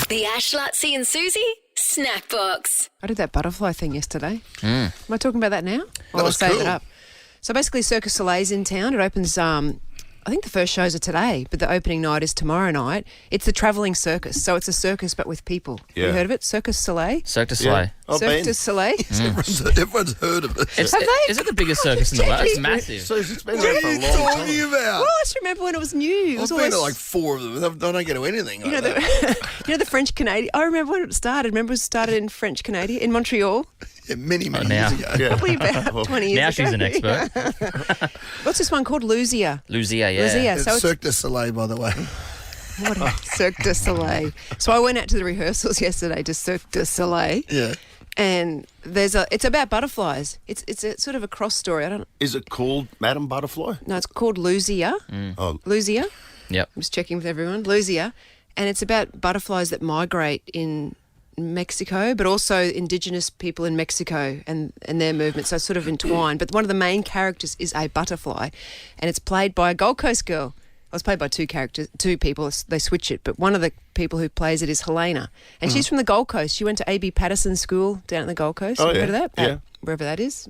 The Ash, Lutzi and Susie Snack Box. I did that butterfly thing yesterday. Am I talking about that now? That was I'll save cool. it up. So basically Circus Soleil's in town. It opens, I think the first shows are today, but the opening night is tomorrow night. It's the travelling circus. So it's a circus but with people. Yeah. Have you heard of it? Circus Soleil? Cirque du Soleil. Oh, Cirque Ben. du Soleil? Everyone's heard of it. It's, Have they? Is it the biggest circus in the world? It's massive. So it's been What there are for a you long time. talking about? Well, I just remember when it was new. It was I've been always, to like 4 of them. I don't get to anything. you know, Like that. the French Canadian. I remember when it started. Remember it started in French Canadian in Montreal, Yeah, many now. years ago. Yeah. probably about 20 years Now ago. she's an expert. What's this one called? Lucia. Lucia, yeah. Lucia. It's So it's Cirque du Soleil, by the way. what a Cirque du Soleil. So I went out to the rehearsals yesterday to Cirque du Soleil, Yeah. and it's about butterflies. It's a sort of a cross story. I don't Is it called Madame Butterfly? know. It's called Lucia. Oh, Lucia. Yep. I'm just checking with everyone. Lucia, and it's about butterflies that migrate in Mexico, but also indigenous people in Mexico and their movement. So it's sort of entwined. But one of the main characters is a butterfly, and it's played by a Gold Coast girl. Well, it's played by two people. They switch it, but one of the people who plays it is Helena, and she's from the Gold Coast. She went to A.B. Patterson School down at the Gold Coast. Oh, Have you yeah. heard of that? Yeah. Wherever that is.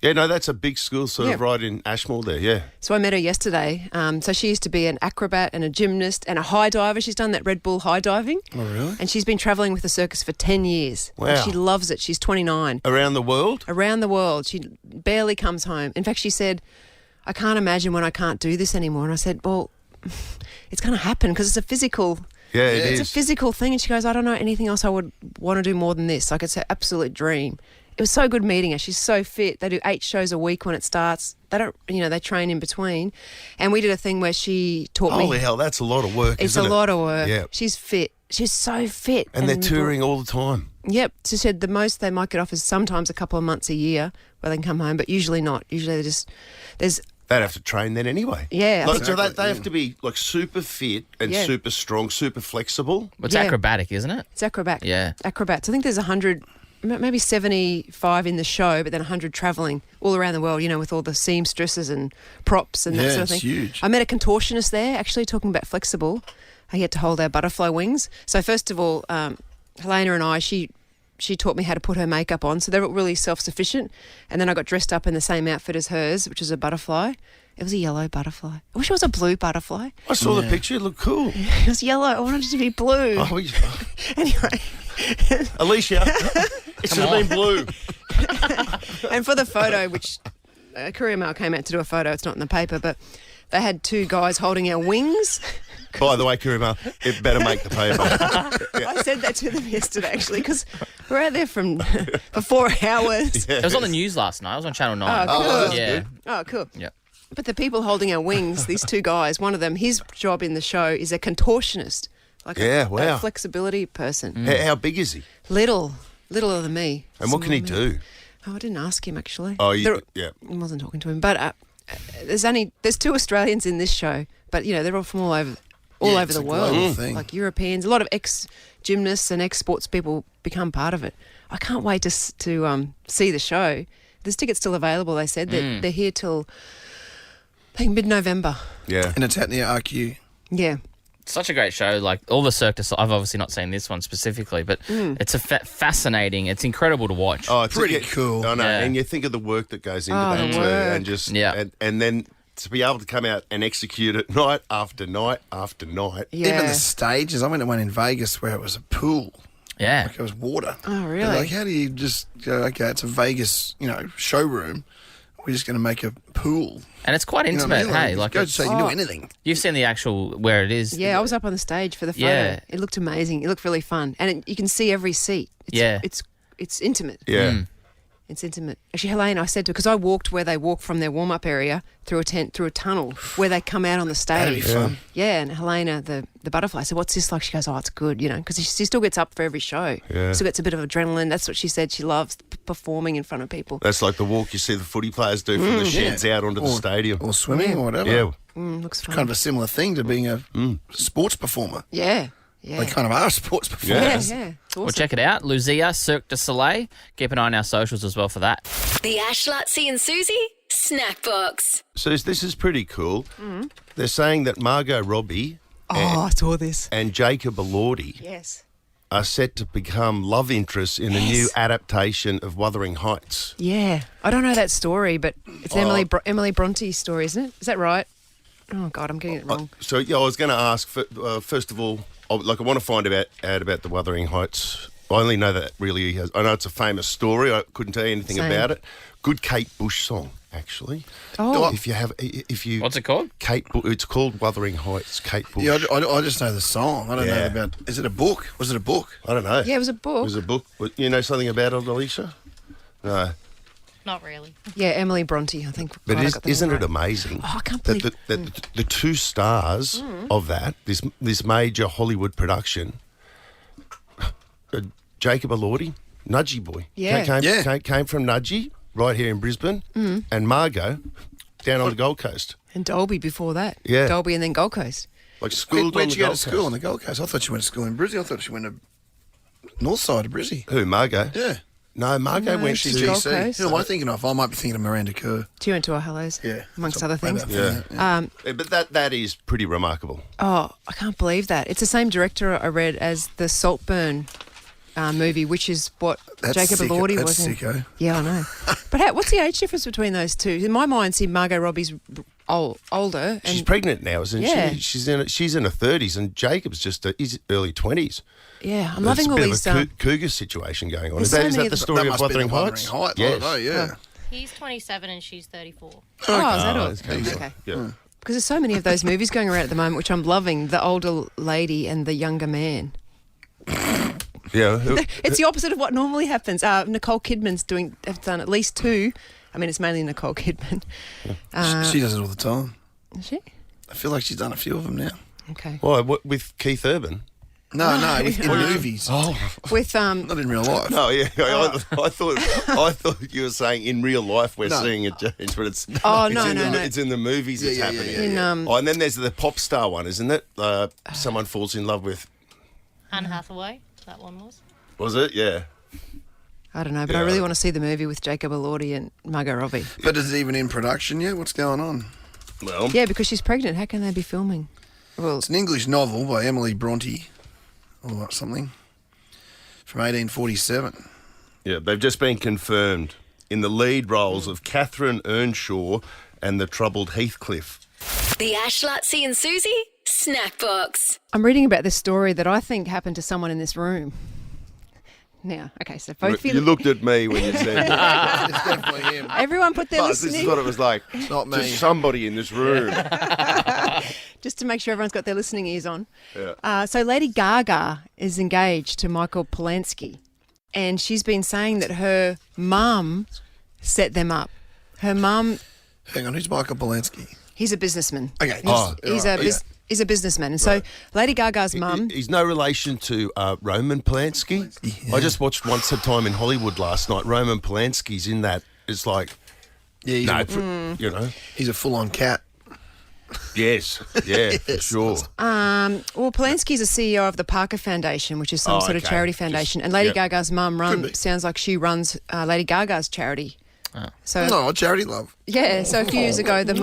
yeah, no, that's a big school sort of Yeah. right in Ashmore there, yeah. So I met her yesterday. So she used to be an acrobat and a gymnast and a high diver. She's done that Red Bull high diving. Oh, really? And she's been travelling with the circus for 10 years. Wow. And she loves it. She's 29. Around the world? Around the world. She barely comes home. In fact, she said, I can't imagine when I can't do this anymore. And I said, well, it's going to happen because it's a physical... Yeah, it It's is. a physical thing. And she goes, I don't know anything else I would want to do more than this. Like, it's her absolute dream. It was so good meeting her. She's so fit. They do 8 shows a week when it starts. They don't, they train in between. And we did a thing where she taught me. Holy hell, that's a lot of work, It's isn't a it? lot of work. Yeah. She's fit. She's so fit. And they're touring all the time. Yep. She said the most they might get off is sometimes a couple of months a year where they can come home, but usually not. Usually they just, there's, They'd have to train then anyway. Yeah, I Like, think- so they have to be like super fit and Yeah. super strong, super flexible. It's Yeah. acrobatic, isn't it? it's acrobat. Yeah. Acrobats. I think there's 100, maybe 75 in the show, but then 100 travelling all around the world, with all the seamstresses and props and that Yeah, sort of thing. it's huge. I met a contortionist there, actually talking about flexible. He had to hold our butterfly wings. So first of all, Helena and I, she taught me how to put her makeup on, so they're really self-sufficient. And then I got dressed up in the same outfit as hers, which is a butterfly. It was a yellow butterfly. I wish it was a blue butterfly. I saw the picture, it looked cool. It was yellow. I wanted it to be blue. Oh, Anyway. Alicia, it should have been blue. And for the photo, which Courier Mail came out to do a photo, it's not in the paper, but they had 2 guys holding our wings. By the way, Kirima, it better make the paper. I said that to them yesterday, actually, because we're out there for 4 hours. It was on the news last night. It was on Channel 9. Oh, cool. that's yeah. good. Oh, cool. Yep. But the people holding our wings, these 2 guys, one of them, his job in the show is a contortionist, like Yeah, a wow. flexibility person. How big is he? Littler than me. And what can he Smaller than me. do? Oh, I didn't ask him, actually. Oh, There- yeah. I wasn't talking to him, but there's 2 Australians in this show, but they're all from all over Yeah, the it's a world, global thing. like Europeans. A lot of ex-gymnasts and ex-sports people become part of it. I can't wait to see the show. There's tickets still available. They said that they're here till I think mid-November. Yeah. And it's out near RQ. Yeah, Such a great show. Like all the Cirque du Soleil. I've obviously not seen this one specifically, but it's a fascinating. It's incredible to watch. Oh, it's Pretty cool. I know, Yeah. and you think of the work that goes into Oh, that the too, work. and just Yeah. and then to be able to come out and execute it night after night after night. yeah. Even the stages. I went to one in Vegas where it was a pool. Yeah. Like it was water. Oh, really? They're like, how do you just go, okay, it's a Vegas, showroom. We're just going to make a pool. And it's quite You know what I intimate, mean? hey? Like go it's, so you can do anything. you've seen the actual where it is. Yeah, I was up on the stage for the photo. Yeah. It looked amazing. It looked really fun, and you can see every seat. Yeah. It's intimate. Yeah. It's intimate. Actually, Helene, I said to her, because I walked where they walk from their warm-up area through a tent, through a tunnel where they come out on the That'd be stage. fun. Yeah, and Helena, the butterfly, said, what's this like? She goes, oh, it's good, because she still gets up for every show. Yeah. Still gets a bit of adrenaline. That's what she said. She loves performing in front of people. That's like the walk you see the footy players do from the sheds out onto the stadium. Or swimming or whatever. Yeah. Looks fun. Kind of a similar thing to being a sports performer. Yeah. Yeah. They kind of are sports yeah, performers. yeah. It's awesome. Well, check it out. Lucia, Cirque du Soleil. Keep an eye on our socials as well for that. The Ash, Lutzi and Susie Snack Box. So this is pretty cool. They're saying that Margot Robbie Oh, I saw this. and Jacob Elordi Yes. are set to become love interests in the new adaptation of Wuthering Heights. Yeah, I don't know that story, but it's Emily Bronte's story, isn't it? Is that right? Oh God, I'm getting it wrong. So I was going to ask first of all, I want to find out about the Wuthering Heights. I only know that really has. I know it's a famous story. I couldn't tell you anything Same. about it. Good Kate Bush song, actually. Oh. If you What's it called? It's called Wuthering Heights. Kate Bush. Yeah, I just know the song. I don't know Yeah. about. Is it a book? Was it a book? I don't know. Yeah, it was a book. It was a book. You know something about it, Alicia? No. Not really. Yeah, Emily Bronte, I think. But God, I got the isn't name it right. amazing? Oh, I can't that believe the two stars of that, this major Hollywood production, Jacob Elordi, Nudgy Boy, Yeah. came from Nudgy right here in Brisbane, and Margot down on the Gold Coast, And Dolby before that. Yeah. Dolby and then Gold Coast. like schooled on Where'd the you go to Gold school on Coast. the Gold Coast? I thought she went to school in Brisbane. I thought she went to north side of Brisbane. Who, Margot? Yeah. No, Margot No, went she's to Gold GC. Coast. Who am I thinking of? I might be thinking of Miranda Kerr. She went to our Hellos, Yeah. amongst That's other things. what- maybe I'm thinking that, Yeah, but that is pretty remarkable. Oh, I can't believe that. It's the same director I read as the Saltburn movie, which is what That's Jacob sicko. Elordi That's was in. sicko. Yeah, I know. But what's the age difference between those two? In my mind, see Margot Robbie's older. She's And pregnant now, isn't Yeah. she? She's in her 30s, and Jacob's just he's early 20s. yeah, I'm There's loving a all bit these. of a cougar situation going on. there's Is that, so is many that the of the- story that of must be Wuthering the Heights? Wuthering Heights. I Yes. don't know, yeah. He's 27 and she's 34. Is that all? okay. Okay. Yeah. Because there's so many of those movies going around at the moment, which I'm loving. The older lady and the younger man. Yeah. It's the opposite of what normally happens. Nicole Kidman's have done at least two. I mean, it's mainly Nicole Kidman. She does it all the time. Is she? I feel like she's done a few of them now. Okay. Why? What, with Keith Urban? No, in movies. With Not in real life. No, yeah. I thought you were saying in real life we're No. seeing it change, but it's Oh, it's no, in no, the, no. It's in the movies. It's Yeah, yeah, happening. yeah, in Oh, and then there's the pop star one, isn't it? Someone falls in love with. Anne Hathaway, that one was. Was it? Yeah. I don't know, but I Yeah. really want to see the movie with Jacob Elordi and Margot Robbie. But is it even in production yet? What's going on? Well. Yeah, because she's pregnant. How can they be filming? Well, It's an English novel by Emily Bronte or something from 1847. Yeah, they've just been confirmed in the lead roles of Catherine Earnshaw and the troubled Heathcliff. The Ash Lutzi and Susie Snack Box. I'm reading about this story that I think happened to someone in this room. Now, okay, so both You looked at me when you said that. It's definitely him. everyone put their Buzz, this listening is what it was like. Not me. Just somebody in this room. just to make sure everyone's got their listening ears on. Yeah. So Lady Gaga is engaged to Michael Polanski, and she's been saying that her mum set them up. Her mum, Hang on, who's Michael Polanski? he's a businessman. Okay. He's a businessman, and so Lady Gaga's mum. He's no relation to Roman Polanski. Yeah. I just watched Once a Time in Hollywood last night. Roman Polanski's in that. It's like, Yeah, you know. he's a full-on cat. Yes, yeah, for sure. Well, Polanski's a CEO of the Parker Foundation, which is some sort of okay. charity Just- foundation, and Lady yep. Gaga's mum Could be. sounds like she runs Lady Gaga's charity. So No, charity love. yeah, so a few years ago the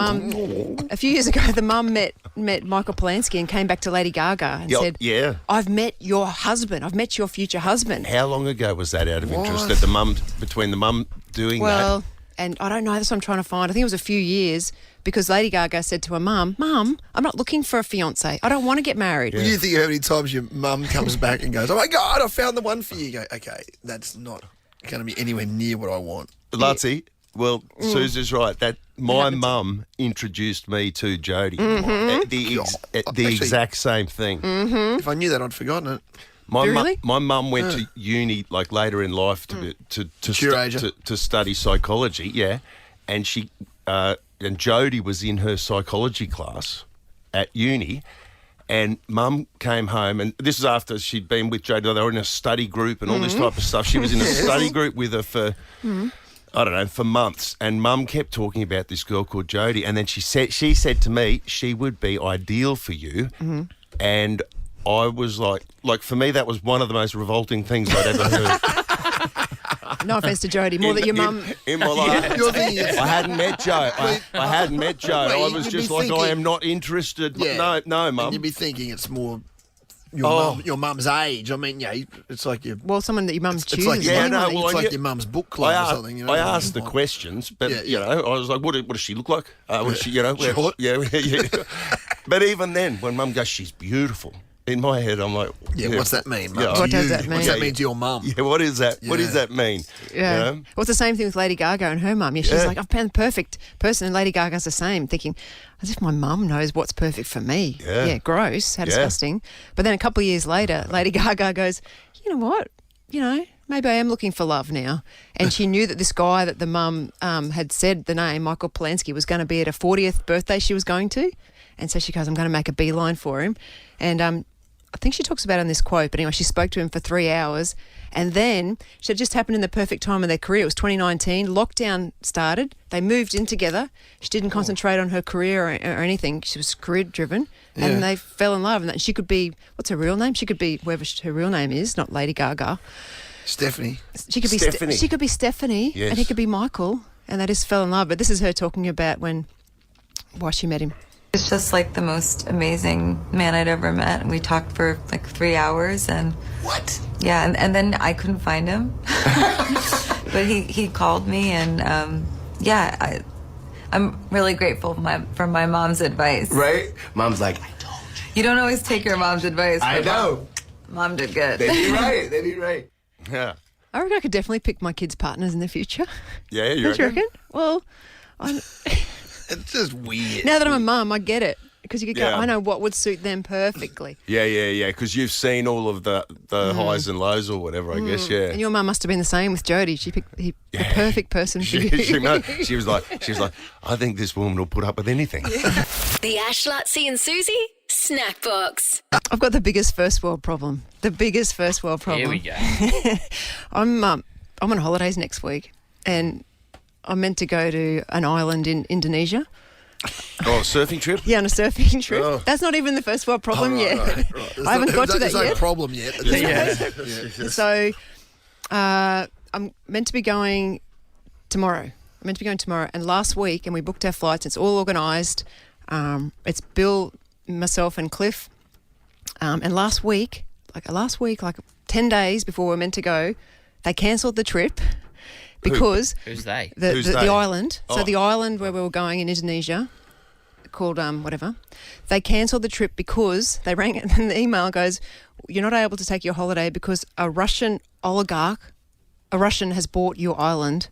mum met Michael Polanski and came back to Lady Gaga and said, Yeah. "I've met your husband. I've met your future husband." How long ago was that out of interest? What? That the mum, between the mum doing Well, and I don't know. That's what I'm trying to find. I think it was a few years because Lady Gaga said to her mum, "Mum, I'm not looking for a fiance. I don't want to get married." You think how many times your mum comes back and goes, "Oh my God, I found the one for you." You go, okay, that's not going to be anywhere near what I want. that? Lutzi, well, Susie's right. That my mum introduced me to Jodie. The Actually- exact same thing. If I knew that, I'd forgotten it. Really? My mum went to uni like later in life to Curator. to study psychology. Yeah, and she and Jodie was in her psychology class at uni. And Mum came home, and this is after she'd been with Jodie. They were in a study group and all this type of stuff. She was in a study group with her for, I don't know, for months. And Mum kept talking about this girl called Jodie. And then she said to me, she would be ideal for you. And I was like for me, that was one of the most revolting things I'd ever heard. No offense to Jodie, more that your mum. in my life. You're thinking it's- I hadn't met Joe. I hadn't met Joe. Wait, I was you'd just be like, I thinking- am not interested. Yeah. No, And Mum. you'd be thinking it's more your mum's age. I mean, it's like your. Well, someone that your mum It's chooses. like anyway. it's like your mum's book club or something. You know? I asked the questions, but Yeah. I was like, "What does she look like? What does she, Short? yeah." But even then, when Mum goes, "She's beautiful," in my head, I'm like, Yeah, what's that mean, Mum? Yeah. to What does you? that mean? What's that mean to your mum? Yeah, what is that? What does Yeah. that mean? Yeah. You know? Well, it's the same thing with Lady Gaga and her mum. Yeah, she's Yeah. like, I've found the perfect person, and Lady Gaga's the same, thinking, as if my mum knows what's perfect for me. Yeah. Gross. How Yeah. disgusting. But then a couple of years later, Lady Gaga goes, you know what? Maybe I am looking for love now. And she knew that this guy that the mum had said the name, Michael Polanski, was going to be at a 40th birthday she was going to. And so she goes, I'm going to make a beeline for him. And I think she talks about it in this quote, but anyway, she spoke to him for 3 hours. And then it just happened in the perfect time of their career. It was 2019. Lockdown started. They moved in together. She didn't concentrate on her career or anything. She was career driven. Yeah. And they fell in love. And that she could be, what's her real name? She could be whoever her real name is, not Lady Gaga. Stephanie. She could be Stephanie. she could be Stephanie, Yes. and he could be Michael. And they just fell in love. But this is her talking about why she met him. It's just like the most amazing man I'd ever met. And we talked for like 3 hours and What? yeah, and then I couldn't find him. But he called me and I'm really grateful for my mom's advice. Right? Mom's like, You don't always take your mom's advice. I but know. Mom did good. They be right. They be right. Yeah. I reckon I could definitely pick my kids' partners in the future. Yeah, you Don't you reckon? reckon? Well, It's just weird. now that I'm a mum, I get it. Because you could go, Yeah. I know what would suit them perfectly. Yeah. Because you've seen all of the highs and lows or whatever, I guess. Yeah. And your mum must have been the same with Jodie. She picked the perfect person for you. she was like, I think this woman will put up with anything. The Ash, Lutzi and Susie Snack Box. I've got the biggest first world problem. The biggest first world problem. Here we go. I'm on holidays next week, and I'm meant to go to an island in Indonesia. Oh, surfing trip? Yeah, on a surfing trip. Oh. That's not even the first world problem Oh, yet. right. I haven't got to that There's no yet. problem yet. So I'm meant to be going tomorrow. And last week, and we booked our flights. It's all organised. It's Bill, myself, and Cliff. And last week, like 10 days before we were meant to go, they cancelled the trip because Who's they? Who's the they? island. So Oh. the island where we were going in Indonesia, called whatever, they cancelled the trip because they rang and the email goes, you're not able to take your holiday because a Russian oligarch, a Russian has bought your island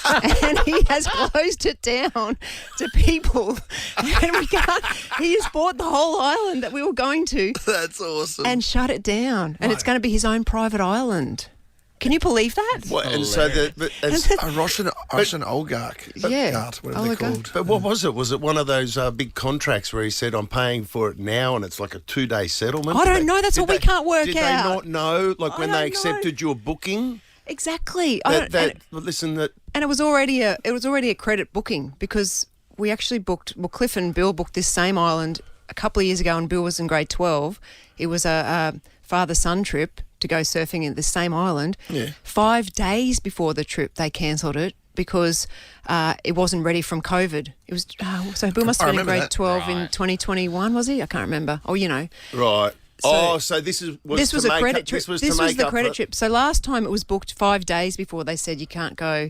and he has closed it down to people and we can't, he has bought the whole island that we were going to That's awesome. and shut it down and it's going to be his own private island. Can you believe that? What, and so it's, a Russian oligarch. Yeah. Whatever they're Oligarch. called. but what was it? Was it one of those big contracts where he said, I'm paying for it now and it's like a 2-day settlement? I don't Did know. That's did what we can't work did out. they not know, like I when don't they know. accepted your booking? Exactly. And it was already a credit booking because we actually booked. Well, Cliff and Bill booked this same island a couple of years ago, and Bill was in grade 12. It was a father-son trip to go surfing in the same island. Yeah. 5 days before the trip, they cancelled it because it wasn't ready from COVID. It was so Bill must I have been in remember grade that. 12 in Right. 2021, was he? I can't remember. Oh, you know. Right. So- So this was This was to a make credit up- trip. This was, This to was make the up credit for- trip. So last time it was booked 5 days before they said you can't go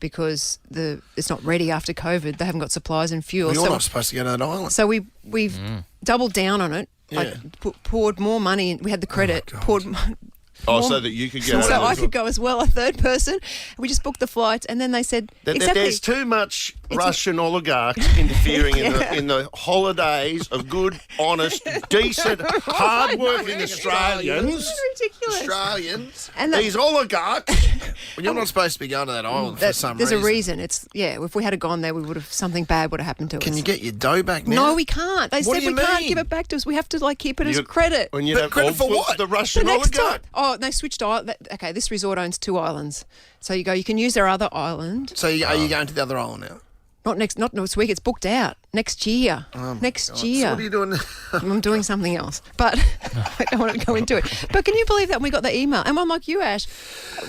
because it's not ready after COVID. They haven't got supplies and fuel. Well, you're So, not supposed to go to that island. so we've doubled down on it. Like Yeah. poured more money in. We had the credit. God. Poured. Oh, more- so that you could get So over I it. could go as well, a third person. We just booked the flights, and then they said exactly. There's too much Russian oligarchs interfering in the holidays of good, honest, decent, hard-working Australians. It's ridiculous. Australians. And These oligarchs. Well, you're not supposed to be going to that island for some there's reason. a reason. It's if we had gone there, we would have something bad would have happened to us. Can you get your dough back now? No, we can't. They What said do you we can't mean? give it back to us. We have to keep it as You- credit. When you But don't- credit for well, what? The Russian The next oligarch. time, they switched island. Okay, this resort owns 2 islands, so you can use their other island. So are you going to the other island now? Not next week. It's booked out. next year. Next year. So what are you doing? I'm doing something else, but I don't want to go into it. But can you believe that when we got the email? And I'm like, you, Ash,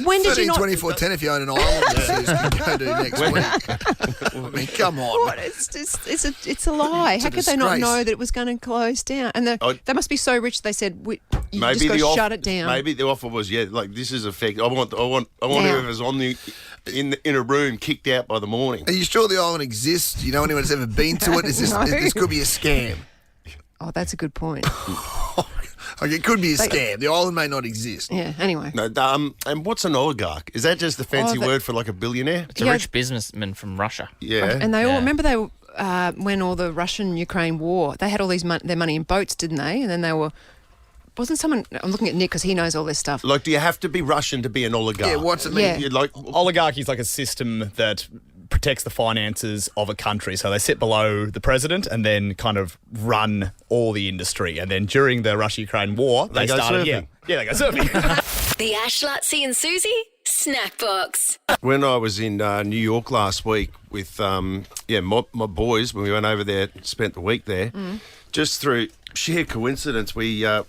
when did you not... 13, 24, 10 if you own an island, Suze, you can go to next week. I mean, come on. What? It's a lie. How could they not disgrace. know that it was going to close down? And they must be so rich. They said, you just go shut it down. Maybe the offer was, like this is effective. I want whoever's on in a room kicked out by the morning. Are you sure the island exists? Do you know anyone that's ever been to it? No. This could be a scam. Oh, that's a good point. Like, it could be a scam. The island may not exist. Yeah. Anyway. No, and what's an oligarch? Is that just the fancy word for like a billionaire? It's a rich businessman from Russia. Yeah. And they all remember when all the Russian-Ukraine war, they had all their money in boats, didn't they? And then they were. Wasn't someone? I'm looking at Nick because he knows all this stuff. Like, do you have to be Russian to be an oligarch? Yeah, what's it mean? Yeah. You're like, Oligarchy is like a system that protects the finances of a country. So they sit below the president and then kind of run all the industry. And then during the Russia-Ukraine war, They go started... surfing. Yeah, they go surfing. The Ash, Lutzi and Susie Snack Box. when I was in New York last week with my boys, when we went over there, spent the week there, just through sheer coincidence, we got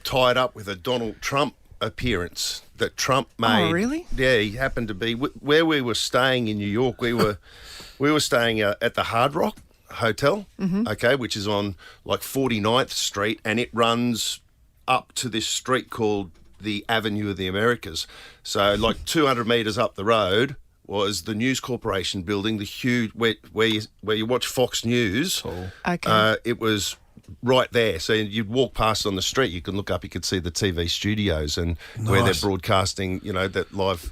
tied up with a Donald Trump appearance that Trump made. Oh, really? Yeah, he happened to be where we were staying in New York. We were staying at the Hard Rock Hotel, okay, which is on like 49th Street, and it runs up to this street called the Avenue of the Americas. So like 200 metres up the road was the News Corporation building, the huge where you watch Fox News. Cool. Okay. It was right there. So you'd walk past on the street, you can look up, you could see the TV studios and where they're broadcasting, that live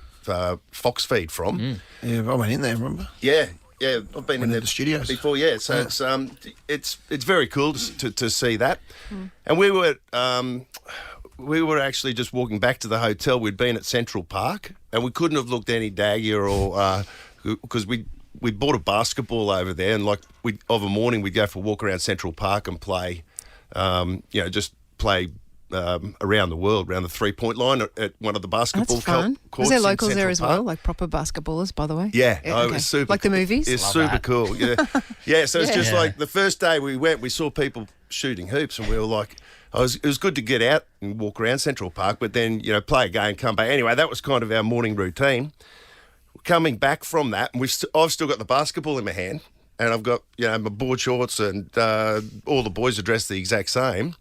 Fox feed from. Yeah, I went in there, remember? Yeah, I've been in into the studios before. Yeah, so it's very cool to see that. And we were actually just walking back to the hotel. We'd been at Central Park, and we couldn't have looked any daggier, or because we bought a basketball over there, and of a morning we'd go for a walk around Central Park and play, just play. Around the world, around the 3-point line at one of the basketball That's fun. courts. Was there in locals there Central as Park. well, like proper basketballers, by the way? Yeah, it okay. was super. Like the movies? It's Love super that. cool. Yeah, yeah. So it's just Yeah. like the first day we went, we saw people shooting hoops, and we were like, it was good to get out and walk around Central Park, but then play a game, come back. Anyway, that was kind of our morning routine. Coming back from that, and I've still got the basketball in my hand, and I've got my board shorts, and all the boys are dressed the exact same.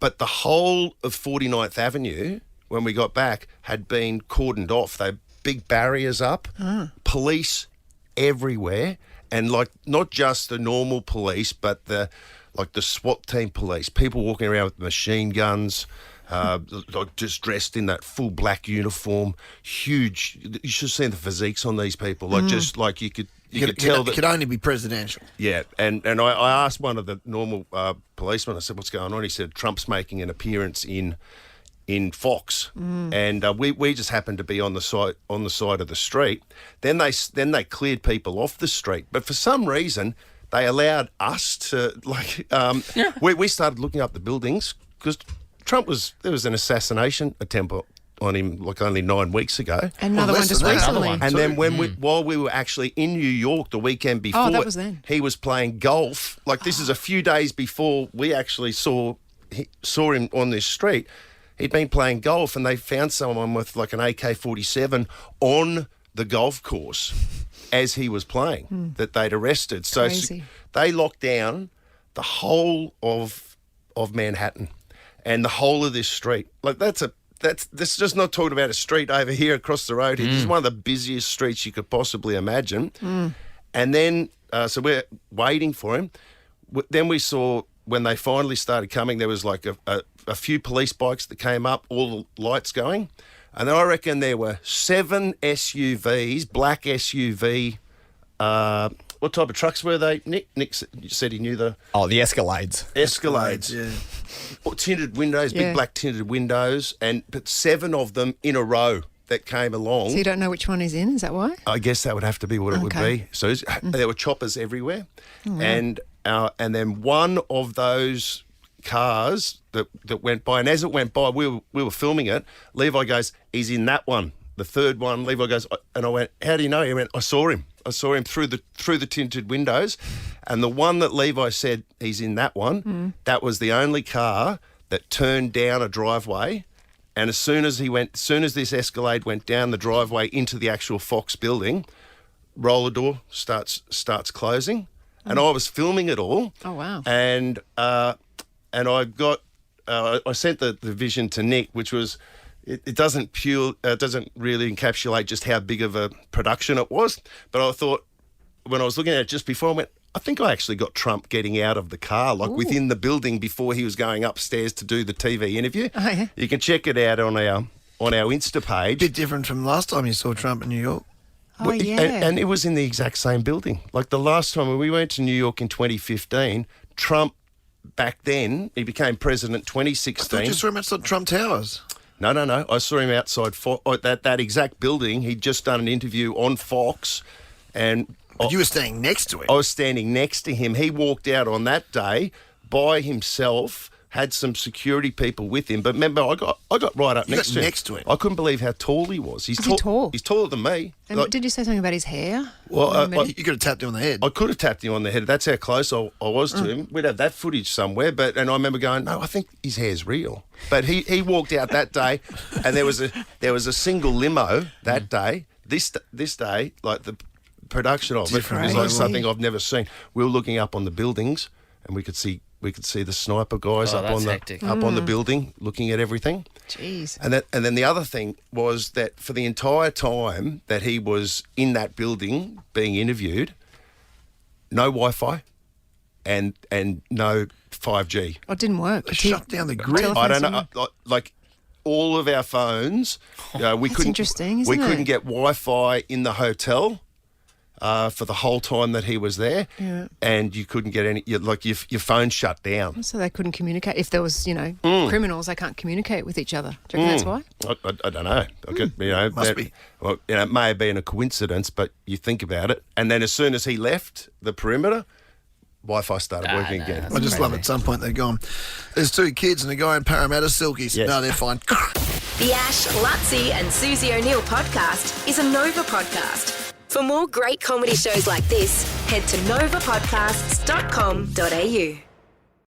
But the whole of 49th Avenue, when we got back, had been cordoned off. They had big barriers up, police everywhere, and not just the normal police, but the SWAT team police, people walking around with machine guns, just dressed in that full black uniform, huge. You should have seen the physiques on these people, you could. You could tell that it could only be presidential. Yeah, and I asked one of the normal policemen, I said, what's going on? He said, Trump's making an appearance in Fox, and we just happened to be on the side of the street. Then they cleared people off the street, but for some reason they allowed us to we started looking up the buildings because there was an assassination attempt on him only 9 weeks ago. Another one less just than that. recently. Another one. And then while we were actually in New York the weekend before, that was then. he was playing golf. This is a few days before we actually saw him on this street. He'd been playing golf, and they found someone with an AK-47 on the golf course as he was playing that they'd arrested. So Crazy. they locked down the whole of Manhattan and the whole of this street. This is just not talking about a street over here across the road. This is one of the busiest streets you could possibly imagine. And then, so we're waiting for him. Then we saw, when they finally started coming, there was a few police bikes that came up, all the lights going. And then I reckon there were 7 SUVs, black SUV. What type of trucks were they, Nick? Nick said he knew the The Escalades. Escalades. Yeah. Tinted windows, Yeah. big black tinted windows, but 7 of them in a row that came along. So you don't know which one he's in, is that why? I guess that would have to be what it would Okay. be. So there were choppers everywhere, and then one of those cars that went by, and as it went by, we were filming it. Levi goes, "He's in that one, the third one." Levi goes, and I went, "How do you know?" He went, "I saw him. I saw him through the tinted windows, and the one that Levi said he's in that one, that was the only car that turned down a driveway. And as soon as this Escalade went down the driveway into the actual Fox building, roller door starts closing, and I was filming it all. Oh, wow. And I sent the vision to Nick, which was it doesn't really encapsulate just how big of a production it was. But I thought when I was looking at it just before, I went, I think I actually got Trump getting out of the car, like within the building before he was going upstairs to do the TV interview. Oh, yeah. You can check it out on our Insta page. Bit different from last time you saw Trump in New York. Oh, yeah. And it was in the exact same building. Like the last time when we went to New York in 2015, Trump back then, he became president I thought 2016. you saw him outside Trump Towers. No. I saw him outside that exact building. He'd just done an interview on Fox, and But you were standing next to him. I was standing next to him. He walked out on that day by himself, had some security people with him. But remember, I got right up You next got to him. next to him. I couldn't believe how tall he was. He's Is he tall? He's taller than me. And Like, did you say something about his hair? well, You could have tapped him on the head. I could have tapped him on the head. That's how close I was to him. We'd have that footage somewhere. And I remember going, no, I think his hair's real. But he walked out that day, and there was a single limo that day. This day, like the production of it was like something I've never seen. We were looking up on the buildings, and we could see the sniper guys Oh, up that's on hectic. the building, looking at everything. Jeez. And then the other thing was that for the entire time that he was in that building being interviewed, no Wi-Fi and no 5G. Oh, it didn't work. They shut down the grid. Telephone I don't signal? know, like all of our phones, we That's couldn't. interesting, we isn't couldn't it? get Wi-Fi in the hotel. For the whole time that he was there, and you couldn't get your phone shut down. So they couldn't communicate. If there was, criminals, they can't communicate with each other. Do you reckon that's why? I don't know. Must be. Well, it may have been a coincidence, but you think about it. And then as soon as he left the perimeter, Wi-Fi started working again. I just love at some point they're gone. There's two kids and a guy in Parramatta Silkies. Yes. No, they're fine. The Ash, Lutzi and Susie O'Neill podcast is a Nova podcast. For more great comedy shows like this, head to novapodcasts.com.au.